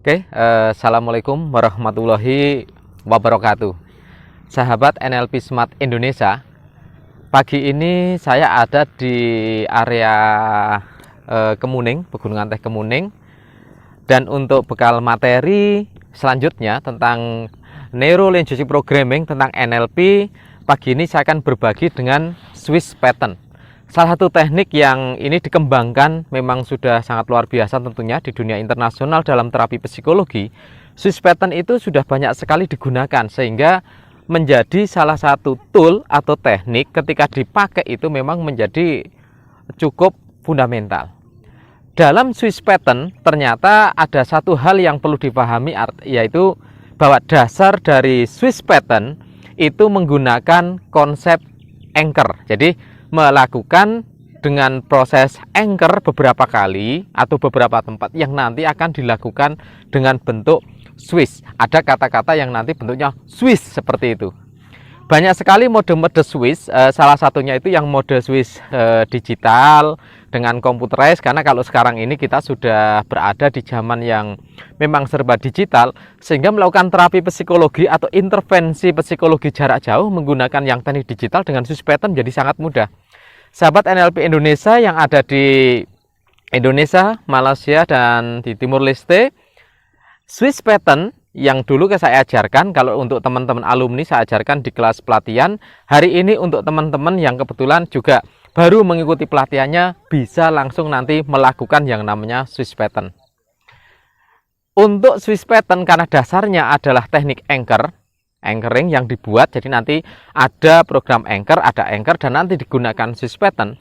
Assalamualaikum warahmatullahi wabarakatuh. Sahabat NLP Smart Indonesia, pagi ini saya ada di area Kemuning, Pegunungan Teh Kemuning. Dan untuk bekal materi selanjutnya tentang Neuro Linguistic Programming, tentang NLP, pagi ini saya akan berbagi dengan Swiss Pattern. Salah satu teknik yang ini dikembangkan memang sudah sangat luar biasa tentunya di dunia internasional dalam terapi psikologi. Swiss Pattern itu sudah banyak sekali digunakan sehingga menjadi salah satu tool atau teknik ketika dipakai itu memang menjadi cukup fundamental. Dalam Swiss Pattern ternyata ada satu hal yang perlu dipahami, yaitu bahwa dasar dari Swiss Pattern itu menggunakan konsep anchor. Jadi melakukan dengan proses anchor beberapa kali atau beberapa tempat yang nanti akan dilakukan dengan bentuk Swiss. Ada kata-kata yang nanti bentuknya Swiss seperti itu. Banyak sekali mode-mode Swiss, salah satunya itu yang mode Swiss digital dengan computerized, karena kalau sekarang ini kita sudah berada di zaman yang memang serba digital, sehingga melakukan terapi psikologi atau intervensi psikologi jarak jauh menggunakan yang teknik digital dengan Swiss Pattern jadi sangat mudah. Sahabat NLP Indonesia yang ada di Indonesia, Malaysia, dan di Timur Leste, Swiss Pattern yang dulu saya ajarkan, kalau untuk teman-teman alumni saya ajarkan di kelas pelatihan. Hari ini untuk teman-teman yang kebetulan juga baru mengikuti pelatihannya, bisa langsung nanti melakukan yang namanya Swiss Pattern. Untuk Swiss Pattern karena dasarnya adalah teknik anchoring yang dibuat, jadi nanti ada program anchor, ada anchor, dan nanti digunakan Swiss Pattern.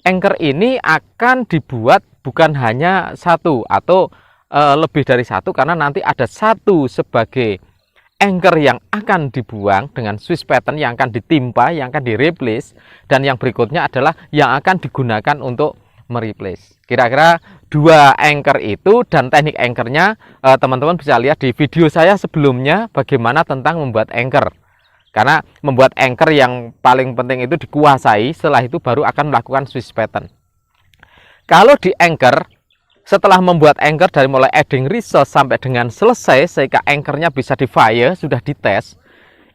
Anchor ini akan dibuat bukan hanya satu atau lebih dari satu, karena nanti ada satu sebagai anchor yang akan dibuang dengan Swiss Pattern, yang akan ditimpa, yang akan di-replace, dan yang berikutnya adalah yang akan digunakan untuk mereplace. Kira-kira dua anchor itu, dan teknik anchornya teman-teman bisa lihat di video saya sebelumnya bagaimana tentang membuat anchor. Karena membuat anchor yang paling penting itu dikuasai, setelah itu baru akan melakukan Swiss Pattern. Kalau di anchor, setelah membuat anchor dari mulai adding resource sampai dengan selesai sehingga anchornya bisa di-fire, sudah dites,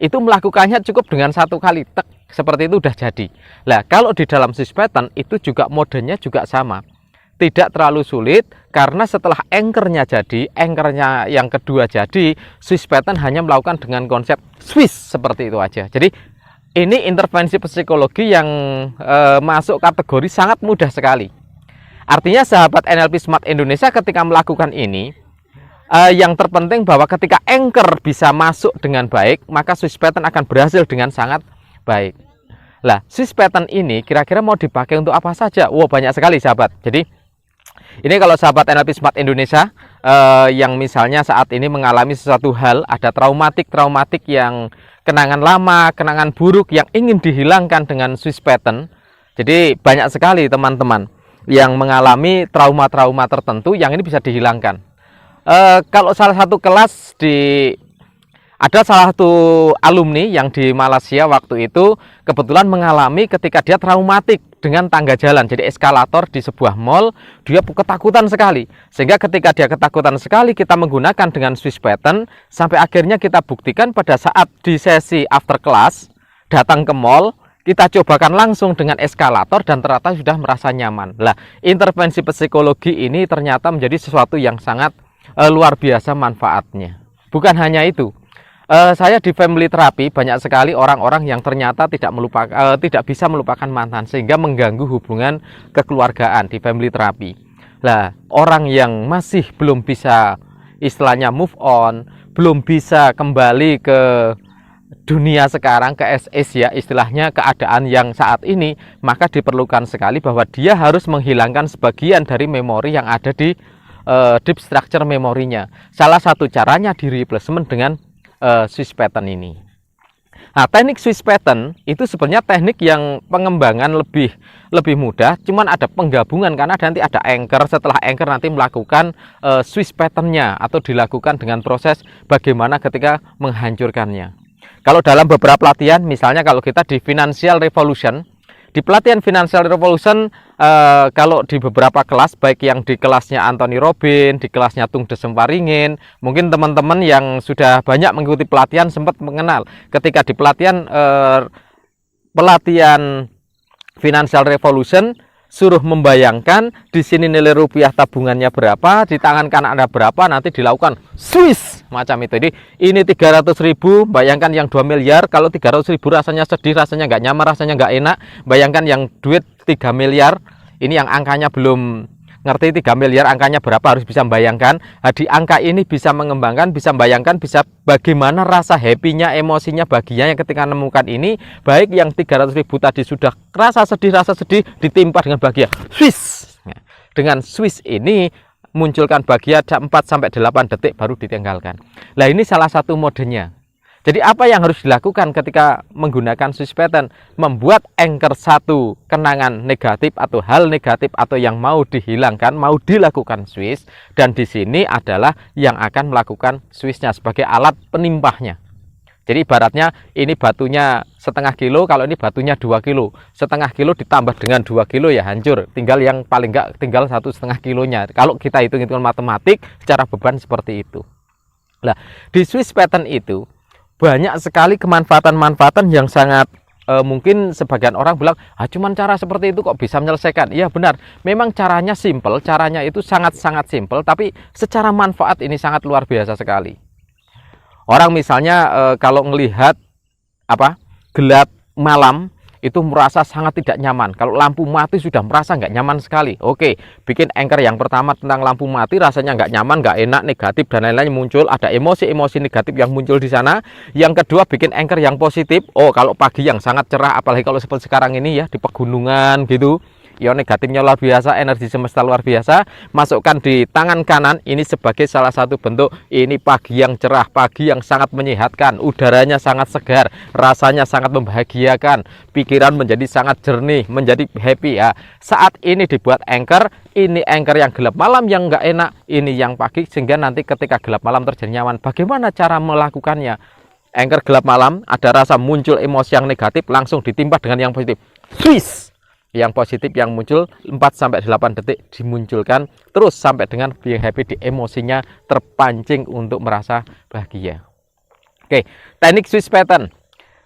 itu melakukannya cukup dengan satu kali tek, seperti itu udah jadi. Nah, kalau di dalam Swiss Pattern itu juga modenya juga sama. Tidak terlalu sulit, karena setelah anchornya jadi, anchornya yang kedua jadi, Swiss Pattern hanya melakukan dengan konsep Swiss seperti itu aja. Jadi ini intervensi psikologi yang masuk kategori sangat mudah sekali. Artinya sahabat NLP Smart Indonesia ketika melakukan ini, yang terpenting bahwa ketika anchor bisa masuk dengan baik, maka Swiss Pattern akan berhasil dengan sangat baik. Lah, Swiss Pattern ini kira-kira mau dipakai untuk apa saja? Wow, banyak sekali sahabat. Jadi ini kalau sahabat NLP Smart Indonesia yang misalnya saat ini mengalami sesuatu hal, ada traumatik yang kenangan lama, kenangan buruk yang ingin dihilangkan dengan Swiss Pattern. Jadi banyak sekali teman-teman yang mengalami trauma-trauma tertentu yang ini bisa dihilangkan. Kalau salah satu kelas ada salah satu alumni yang di Malaysia waktu itu kebetulan mengalami ketika dia traumatik dengan tangga jalan, jadi eskalator di sebuah mall, dia ketakutan sekali. Sehingga ketika dia ketakutan sekali, kita menggunakan dengan Swiss Pattern, sampai akhirnya kita buktikan pada saat di sesi after class, datang ke mall, kita cobakan langsung dengan eskalator dan ternyata sudah merasa nyaman. Lah, intervensi psikologi ini ternyata menjadi sesuatu yang sangat luar biasa manfaatnya. Bukan hanya itu, saya di family therapy banyak sekali orang-orang yang ternyata tidak bisa melupakan mantan sehingga mengganggu hubungan kekeluargaan di family therapy. Lah, orang yang masih belum bisa istilahnya move on, belum bisa kembali ke dunia sekarang, ke ya istilahnya keadaan yang saat ini, maka diperlukan sekali bahwa dia harus menghilangkan sebagian dari memori yang ada di deep structure memorinya. Salah satu caranya di replacement dengan Swiss Pattern ini. Nah, teknik Swiss Pattern itu sebenarnya teknik yang pengembangan lebih mudah, cuman ada penggabungan karena nanti ada anchor, setelah anchor nanti melakukan Swiss Pattern-nya atau dilakukan dengan proses bagaimana ketika menghancurkannya. Kalau dalam beberapa pelatihan, misalnya kalau kita di Financial Revolution, Di pelatihan Financial Revolution, kalau di beberapa kelas, baik yang di kelasnya Anthony Robin, di kelasnya Tung Desem Waringin, mungkin teman-teman yang sudah banyak mengikuti pelatihan sempat mengenal ketika di pelatihan Financial Revolution suruh membayangkan di sini nilai rupiah tabungannya berapa, di tangan kanan ada berapa, nanti dilakukan Swiss macam itu. Jadi ini 300.000, bayangkan yang 2 miliar, kalau 300.000 rasanya sedih, rasanya nggak nyaman, rasanya nggak enak. Bayangkan yang duit 3 miliar, ini yang angkanya belum ngerti 3 miliar angkanya berapa, harus bisa membayangkan. Nah, di angka ini bisa mengembangkan, bisa membayangkan, bisa bagaimana rasa happy-nya, emosinya, bahagianya ketika menemukan ini. Baik yang 300.000 tadi sudah rasa sedih ditimpa dengan bahagia Swiss. Nah, dengan Swiss ini munculkan bahagia 4-8 detik baru ditinggalkan. Nah, ini salah satu modenya. Jadi apa yang harus dilakukan ketika menggunakan Swiss pattern? Membuat anchor satu kenangan negatif atau hal negatif atau yang mau dihilangkan, mau dilakukan Swiss, dan di sini adalah yang akan melakukan Swissnya sebagai alat penimpahnya. Jadi ibaratnya ini batunya setengah kilo, kalau ini batunya 2 kilo, setengah kilo ditambah dengan 2 kilo ya hancur, tinggal yang paling enggak tinggal 1,5 kilonya. Kalau kita hitung-hitungan matematik secara beban seperti itu. Nah, di Swiss pattern itu banyak sekali kemanfaatan-manfaatan yang sangat mungkin sebagian orang bilang, cuman cara seperti itu kok bisa menyelesaikan. Iya benar, memang caranya simple, caranya itu sangat-sangat simple, tapi secara manfaat ini sangat luar biasa sekali. Orang misalnya kalau melihat gelap malam itu merasa sangat tidak nyaman. Kalau lampu mati sudah merasa nggak nyaman sekali. Oke, bikin anchor yang pertama tentang lampu mati, rasanya nggak nyaman, nggak enak, negatif dan lain-lain muncul. Ada emosi-emosi negatif yang muncul di sana. Yang kedua, bikin anchor yang positif. Oh, kalau pagi yang sangat cerah, apalagi kalau seperti sekarang ini ya di pegunungan gitu. Ya negatifnya luar biasa, energi semesta luar biasa. Masukkan di tangan kanan, ini sebagai salah satu bentuk ini pagi yang cerah, pagi yang sangat menyehatkan, udaranya sangat segar, rasanya sangat membahagiakan, pikiran menjadi sangat jernih, menjadi happy ya. Saat ini dibuat anchor, ini anchor yang gelap malam yang nggak enak, ini yang pagi, sehingga nanti ketika gelap malam terjadi nyaman. Bagaimana cara melakukannya? Anchor gelap malam, ada rasa muncul emosi yang negatif, langsung ditimpa dengan yang positif. Swiss! Yang positif yang muncul 4-8 detik dimunculkan terus sampai dengan being happy, di emosinya terpancing untuk merasa bahagia. Oke, teknik Swiss pattern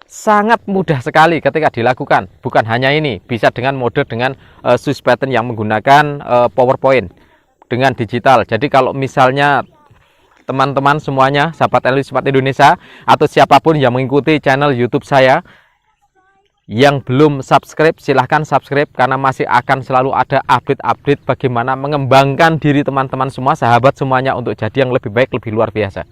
sangat mudah sekali ketika dilakukan. Bukan hanya ini, bisa dengan mode dengan Swiss pattern yang menggunakan PowerPoint dengan digital. Jadi kalau misalnya teman-teman semuanya, sahabat Smart Indonesia atau siapapun yang mengikuti channel YouTube saya, yang belum subscribe, silahkan subscribe, karena masih akan selalu ada update-update bagaimana mengembangkan diri teman-teman semua, sahabat semuanya, untuk jadi yang lebih baik, lebih luar biasa.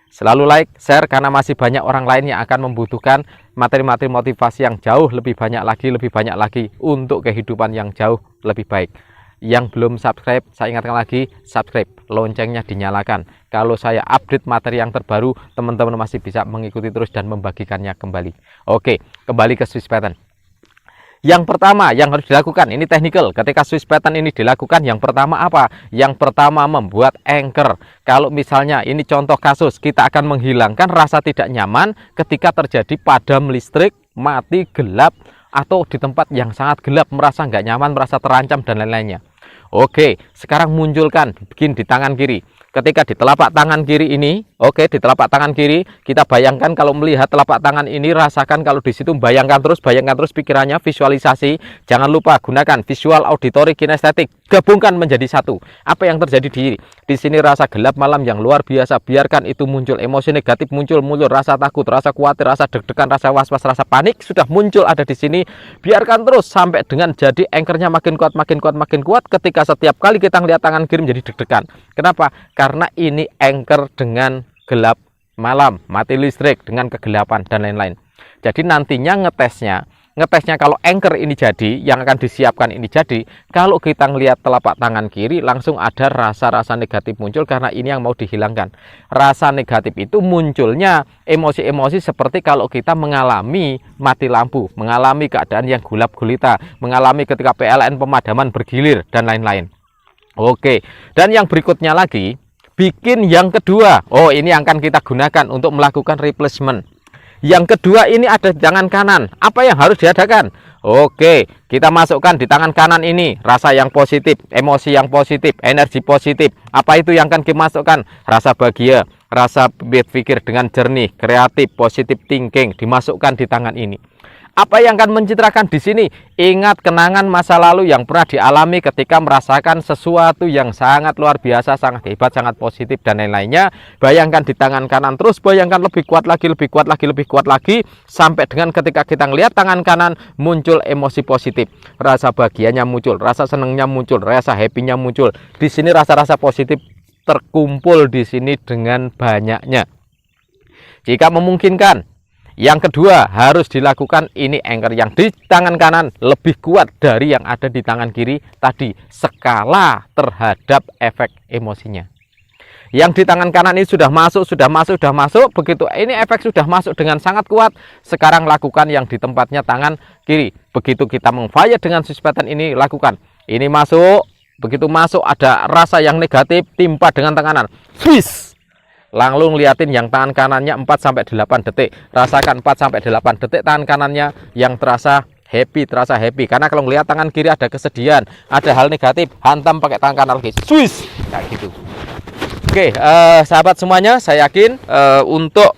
Selalu like, share, karena masih banyak orang lain yang akan membutuhkan materi-materi motivasi yang jauh lebih banyak lagi untuk kehidupan yang jauh lebih baik. Yang belum subscribe, saya ingatkan lagi, subscribe, loncengnya dinyalakan. Kalau saya update materi yang terbaru, teman-teman masih bisa mengikuti terus dan membagikannya kembali. Oke, kembali ke Swiss pattern. Yang pertama yang harus dilakukan, ini technical. Ketika Swiss pattern ini dilakukan, yang pertama apa? Yang pertama membuat anchor. Kalau misalnya ini contoh kasus, kita akan menghilangkan rasa tidak nyaman ketika terjadi padam listrik, mati, gelap, atau di tempat yang sangat gelap, merasa nggak nyaman, merasa terancam dan lain-lainnya. Oke, sekarang munculkan, bikin di tangan kiri. Ketika di telapak tangan kiri ini, oke, di telapak tangan kiri, kita bayangkan kalau melihat telapak tangan ini, rasakan kalau di situ, bayangkan terus pikirannya, visualisasi. Jangan lupa gunakan visual, auditory, kinestetik, gabungkan menjadi satu. Apa yang terjadi di sini? Rasa gelap malam yang luar biasa, biarkan itu muncul, emosi negatif muncul, rasa takut, rasa khawatir, rasa deg-degan, rasa was-was, rasa panik sudah muncul ada di sini. Biarkan terus sampai dengan jadi anchornya makin kuat. Ketika setiap kali kita ngelihat tangan kiri menjadi deg-degan. Kenapa? Karena ini anchor dengan gelap malam, mati listrik, dengan kegelapan dan lain-lain. Jadi nantinya ngetesnya kalau anchor ini jadi, yang akan disiapkan ini jadi, kalau kita ngelihat telapak tangan kiri langsung ada rasa-rasa negatif muncul, karena ini yang mau dihilangkan. Rasa negatif itu munculnya emosi-emosi seperti kalau kita mengalami mati lampu, mengalami keadaan yang gulap gulita, mengalami ketika PLN pemadaman bergilir dan lain-lain. Oke, dan yang berikutnya lagi, bikin yang kedua. Oh, ini akan kita gunakan untuk melakukan replacement. Yang kedua ini ada di tangan kanan. Apa yang harus diadakan? Oke, kita masukkan di tangan kanan ini rasa yang positif, emosi yang positif, energi positif. Apa itu yang akan kita masukkan? Rasa bahagia, rasa berpikir dengan jernih, kreatif, positif thinking dimasukkan di tangan ini. Apa yang akan mencitrakan di sini? Ingat kenangan masa lalu yang pernah dialami ketika merasakan sesuatu yang sangat luar biasa, sangat hebat, sangat positif dan lain-lainnya. Bayangkan di tangan kanan, terus bayangkan lebih kuat lagi, lebih kuat lagi, lebih kuat lagi, sampai dengan ketika kita melihat tangan kanan muncul emosi positif, rasa bahagianya muncul, rasa senangnya muncul, rasa happy-nya muncul. Di sini rasa-rasa positif terkumpul di sini dengan banyaknya. Jika memungkinkan, yang kedua harus dilakukan ini anchor yang di tangan kanan lebih kuat dari yang ada di tangan kiri tadi, skala terhadap efek emosinya. Yang di tangan kanan ini sudah masuk, begitu ini efek sudah masuk dengan sangat kuat. Sekarang lakukan yang di tempatnya tangan kiri. Begitu kita mengfire dengan suspension ini, lakukan. Ini masuk, begitu masuk ada rasa yang negatif timpa dengan tangan kanan. Swiss. Langsung liatin yang tangan kanannya 4-8 detik. Rasakan 4-8 detik tangan kanannya yang terasa happy, karena kalau melihat tangan kiri ada kesedihan, ada hal negatif, hantam pakai tangan kanan lagi, swiss, kayak gitu. Oke, sahabat semuanya, saya yakin untuk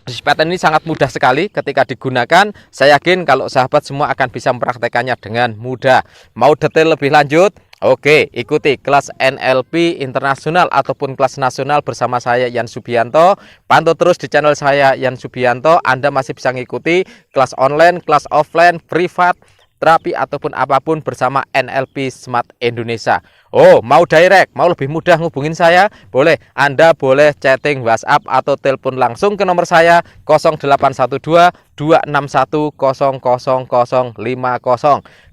suspension ini sangat mudah sekali ketika digunakan. Saya yakin kalau sahabat semua akan bisa mempraktekannya dengan mudah. Mau detail lebih lanjut? Oke, ikuti kelas NLP internasional ataupun kelas nasional bersama saya Yan Subianto. Pantau terus di channel saya Yan Subianto. Anda masih bisa mengikuti kelas online, kelas offline, privat, terapi ataupun apapun bersama NLP Smart Indonesia. Oh, mau direct, mau lebih mudah ngubungin saya? Boleh, Anda boleh chatting WhatsApp atau telepon langsung ke nomor saya 0812 261 00050.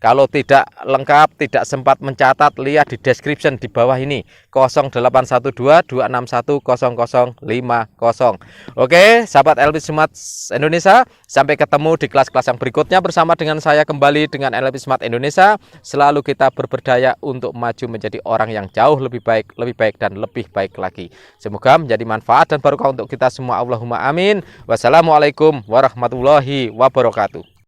Kalau tidak lengkap, tidak sempat mencatat, lihat di description di bawah ini 0812 261 00050. Oke, sahabat NLP Smart Indonesia, sampai ketemu di kelas-kelas yang berikutnya bersama dengan saya kembali dengan NLP Smart Indonesia. Selalu kita berberdaya untuk maju menjadi orang yang jauh lebih baik dan lebih baik lagi. Semoga menjadi manfaat dan barokah untuk kita semua. Allahumma amin. Wassalamualaikum warahmatullahi wabarakatuh.